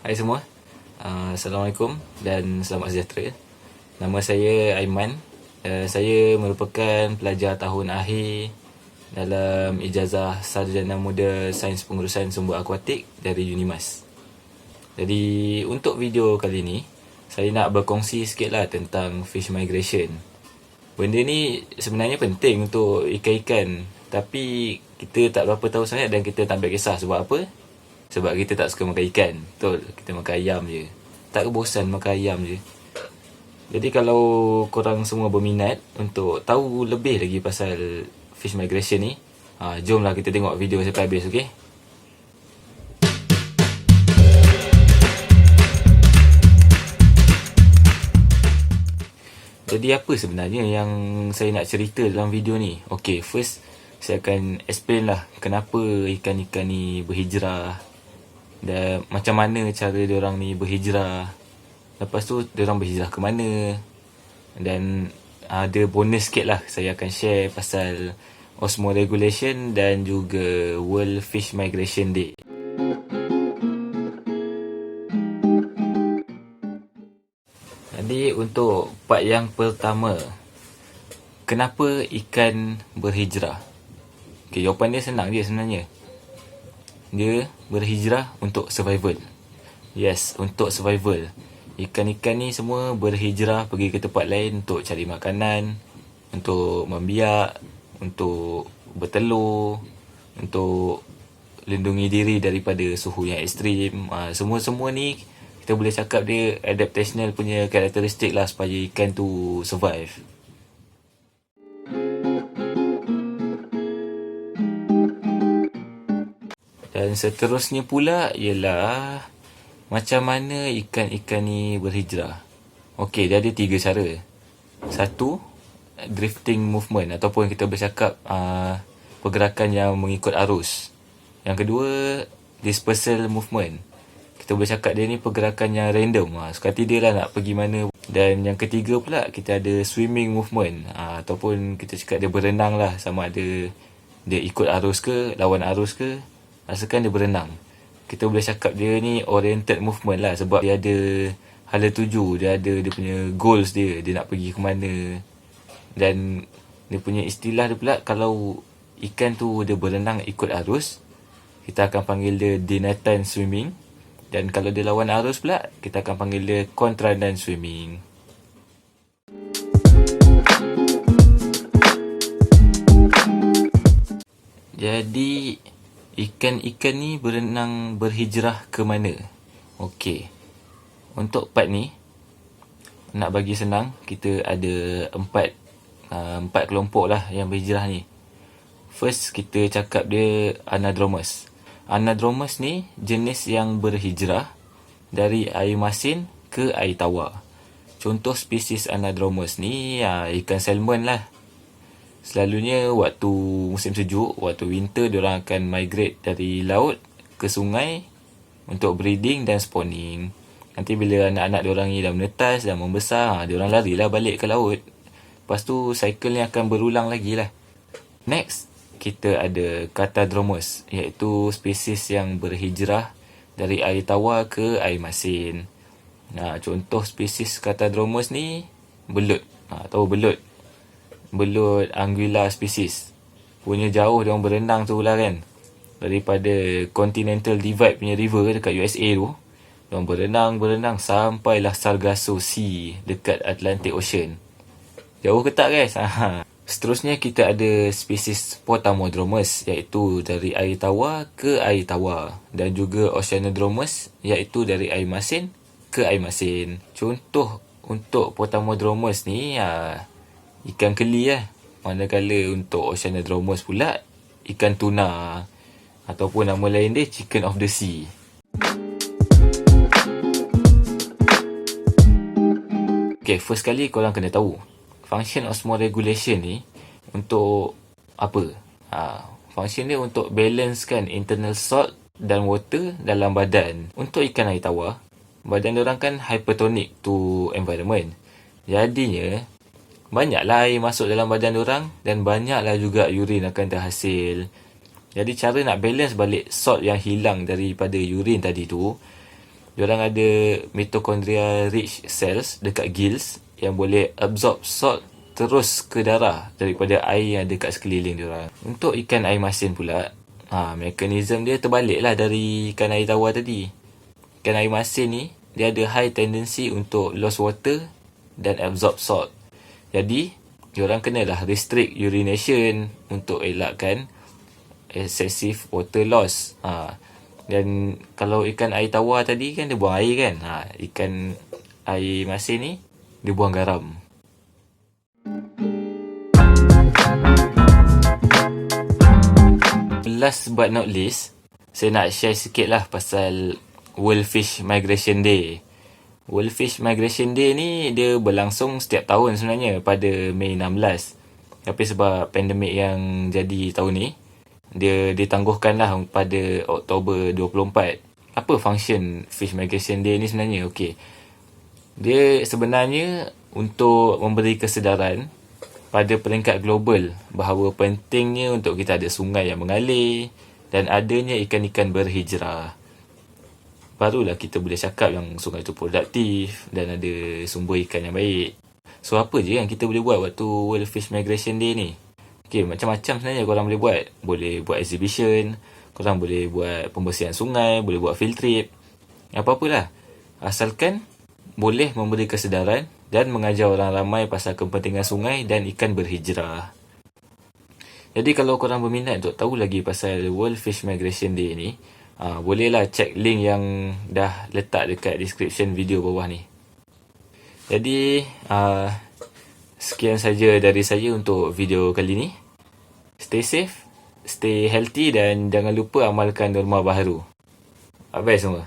Hai semua, Assalamualaikum dan selamat sejahtera. Nama saya Aiman. Saya merupakan pelajar tahun akhir dalam ijazah Sarjana Muda Sains Pengurusan Sumber Akuatik dari UNIMAS. Jadi untuk video kali ni, saya nak berkongsi sikit lah tentang fish migration. Benda ni sebenarnya penting untuk ikan-ikan, tapi kita tak berapa tahu sangat dan kita tak ambil kisah. Sebab apa? Sebab kita tak suka makan ikan. Betul, kita makan ayam je. Tak bosan makan ayam je. Jadi kalau korang semua berminat untuk tahu lebih lagi pasal fish migration ni, jomlah kita tengok video sampai habis, okey? Jadi apa sebenarnya yang saya nak cerita dalam video ni? Okay, first saya akan explain lah kenapa ikan-ikan ni berhijrah dan macam mana cara diorang ni berhijrah. Lepas tu diorang berhijrah ke mana. Dan ada bonus sikit lah, saya akan share pasal Osmoregulation dan juga World Fish Migration Day. Jadi untuk part yang pertama, kenapa ikan berhijrah? Okay, jawapan dia senang je sebenarnya. Dia berhijrah untuk survival. Yes, untuk survival. Ikan-ikan ni semua berhijrah pergi ke tempat lain untuk cari makanan, untuk membiak, untuk bertelur, untuk lindungi diri daripada suhu yang ekstrim. Semua-semua ni kita boleh cakap dia adaptational punya karakteristik lah supaya ikan tu survive. Dan seterusnya pula ialah macam mana ikan-ikan ni berhijrah. Okey, dia ada 3 cara. Satu, drifting movement ataupun kita boleh cakap pergerakan yang mengikut arus. Yang kedua, dispersal movement. Kita boleh cakap dia ni pergerakan yang random. Sekali dia lah nak pergi mana. Dan yang ketiga pula, kita ada swimming movement. Ataupun kita cakap dia berenang lah. Sama ada dia ikut arus ke, lawan arus ke. Asalkan dia berenang. Kita boleh cakap dia ni oriented movement lah. Sebab dia ada hala tuju. Dia ada dia punya goals dia. Dia nak pergi ke mana. Dan dia punya istilah dia pula, kalau ikan tu dia berenang ikut arus, kita akan panggil dia dinatan swimming. Dan kalau dia lawan arus pula, kita akan panggil dia contradan swimming. Jadi, ikan-ikan ni berenang berhijrah ke mana? Okey. Untuk part ni, nak bagi senang, kita ada empat kelompok lah yang berhijrah ni. First, kita cakap dia Anadromous. Anadromous ni jenis yang berhijrah dari air masin ke air tawar. Contoh spesies Anadromous ni ikan salmon lah. Selalunya waktu musim sejuk, waktu winter, diorang akan migrate dari laut ke sungai untuk breeding dan spawning. Nanti bila anak-anak diorang ni dah menetas, dah membesar, diorang larilah balik ke laut. Lepas tu cycle ni akan berulang lagi lah. Next, kita ada Catadromous, iaitu spesies yang berhijrah dari air tawar ke air masin. Contoh spesies Catadromous ni belut. Tahu belut? Belut Anguilla spesies. Punya jauh diorang berenang tu lah kan. Daripada Continental Divide punya river dekat USA tu, diorang berenang sampailah Sargasso Sea dekat Atlantic Ocean. Jauh ke tak guys? Seterusnya kita ada spesies Potamodromous, iaitu dari air tawar ke air tawar. Dan juga Oceanodromous, iaitu dari air masin ke air masin. Contoh untuk Potamodromous ni ikan keli lah. Manakala untuk Oceanodromous pula ikan tuna, ataupun nama lain dia chicken of the sea. Okay, first kali korang kena tahu function osmoregulation ni untuk apa? Function dia untuk balancekan internal salt dan water dalam badan. Untuk ikan air tawar, badan diorang kan hypertonic to environment. Jadinya, banyaklah air masuk dalam badan diorang dan banyaklah juga urine akan terhasil. Jadi cara nak balance balik salt yang hilang daripada urine tadi tu, Diorang ada mitochondria rich cells dekat gills yang boleh absorb salt terus ke darah daripada air yang ada kat sekeliling diorang. Untuk ikan air masin pula, mekanisme dia terbalik lah dari ikan air tawar tadi. Ikan air masin ni, dia ada high tendency untuk lose water dan absorb salt. Jadi, diorang kenalah restrict urination untuk elakkan excessive water loss. Dan kalau ikan air tawar tadi kan dia buang air kan. Ikan air masin ni dia buang garam. Last but not least, saya nak share sikit lah pasal World Fish Migration Day. World Fish Migration Day ni dia berlangsung setiap tahun sebenarnya pada Mei 16. Tapi sebab pandemik yang jadi tahun ni, dia ditangguhkan lah pada Oktober 24. Apa function Fish Migration Day ni sebenarnya? Okey. Dia sebenarnya untuk memberi kesedaran pada peringkat global bahawa pentingnya untuk kita ada sungai yang mengalir dan adanya ikan-ikan berhijrah. Barulah kita boleh cakap yang sungai itu produktif dan ada sumber ikan yang baik. So, apa je yang kita boleh buat waktu World Fish Migration Day ni? Okay, macam-macam sebenarnya korang boleh buat. Boleh buat exhibition, korang boleh buat pembersihan sungai, boleh buat field trip. Apa-apalah. Asalkan boleh memberi kesedaran dan mengajar orang ramai pasal kepentingan sungai dan ikan berhijrah. Jadi kalau korang berminat untuk tahu lagi pasal World Fish Migration Day ni, bolehlah cek link yang dah letak dekat description video bawah ni. Jadi, sekian saja dari saya untuk video kali ni. Stay safe, stay healthy dan jangan lupa amalkan norma baharu. Bye-bye semua.